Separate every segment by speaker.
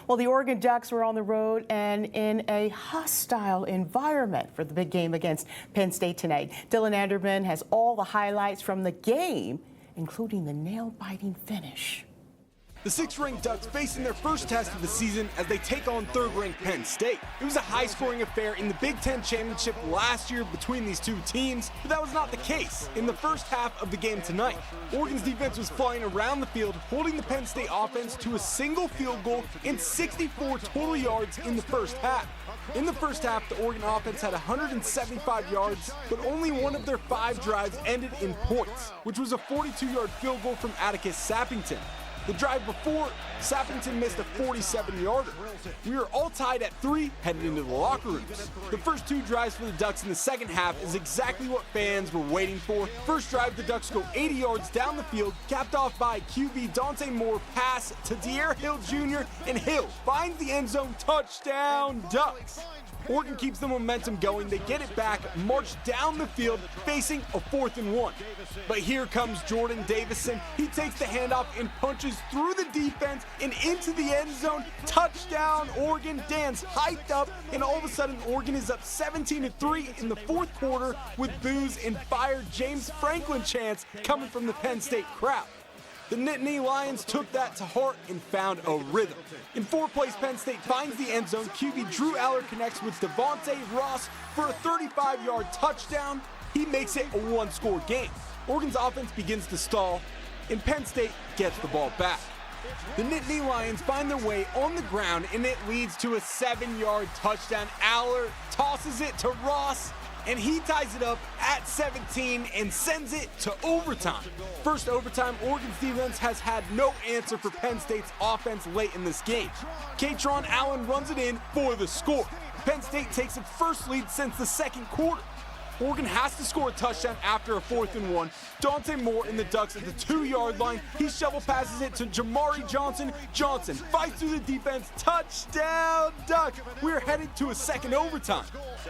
Speaker 1: Well, the Oregon Ducks were on the road and in a hostile environment for the big game against Penn State tonight. Dylan Anderman has all the highlights from the game, including the nail-biting finish.
Speaker 2: The 6th-ranked Ducks facing their first test of the season as they take on 3rd-ranked Penn State. It was a high-scoring affair in the Big Ten Championship last year between these two teams, but that was not the case in the first half of the game tonight. Oregon's defense was flying around the field, holding the Penn State offense to a single field goal and 64 total yards in the first half. In the first half, the Oregon offense had 175 yards, but only one of their 5 drives ended in points, which was a 42-yard field goal from Atticus Sappington. The drive before, Sappington missed a 47-yarder. We are all tied at 3 headed into the locker rooms. The first 2 drives for the Ducks in the second half is exactly what fans were waiting for. First drive, the Ducks go 80 yards down the field, capped off by QB Dante Moore pass to De'Aaron Hill Jr., and Hill finds the end zone. Touchdown, Ducks. Oregon keeps the momentum going. They get it back, march down the field, facing a 4th and 1. But here comes Jordan Davison. He takes the handoff and punches through the defense and into the end zone. Touchdown, Oregon. Dan's hyped up, and all of a sudden, Oregon is up 17-3 in the 4th quarter with boos and fire James Franklin chants coming from the Penn State crowd. The Nittany Lions took that to heart and found a rhythm. In 4th place, Penn State finds the end zone. QB Drew Aller connects with Devontae Ross for a 35-yard touchdown. He makes it a 1-score game. Oregon's offense begins to stall, and Penn State gets the ball back. The Nittany Lions find their way on the ground, and it leads to a 7-yard touchdown. Aller tosses it to Ross, and he ties it up at 17 and sends it to overtime. First overtime, Oregon's defense has had no answer for Penn State's offense late in this game. Katron Allen runs it in for the score. Penn State takes its first lead since the 2nd quarter. Oregon has to score a touchdown after a 4th and 1. Dante Moore and the Ducks at the 2-yard line. He shovel passes it to Jamari Johnson. Johnson fights through the defense. Touchdown, Ducks. We're headed to a 2nd overtime.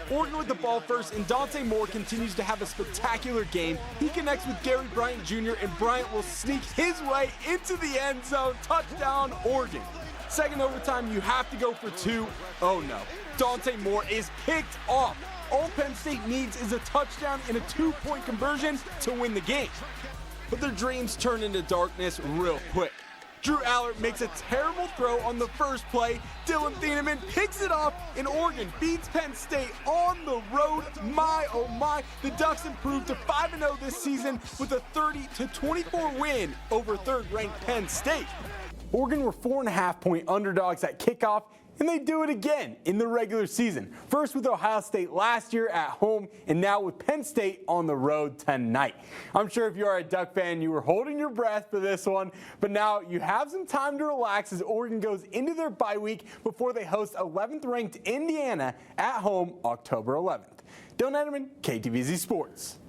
Speaker 2: Oregon with the ball first, and Dante Moore continues to have a spectacular game. He connects with Gary Bryant Jr., and Bryant will sneak his way into the end zone. Touchdown, Oregon. 2nd overtime, you have to go for 2. Oh no, Dante Moore is picked off. All Penn State needs is a touchdown and a 2-point conversion to win the game. But their dreams turn into darkness real quick. Drew Aller makes a terrible throw on the first play. Dylan Thieneman picks it off, and Oregon beats Penn State on the road. My, oh my, the Ducks improved to 5-0 this season with a 30-24 win over 3rd-ranked Penn State. Oregon were 4.5-point underdogs at kickoff, and they do it again in the regular season. First with Ohio State last year at home, and now with Penn State on the road tonight. I'm sure if you are a Duck fan, you were holding your breath for this one, but now you have some time to relax as Oregon goes into their bye week before they host 11th-ranked Indiana at home October 11th. Dylan Anderman, KTVZ Sports.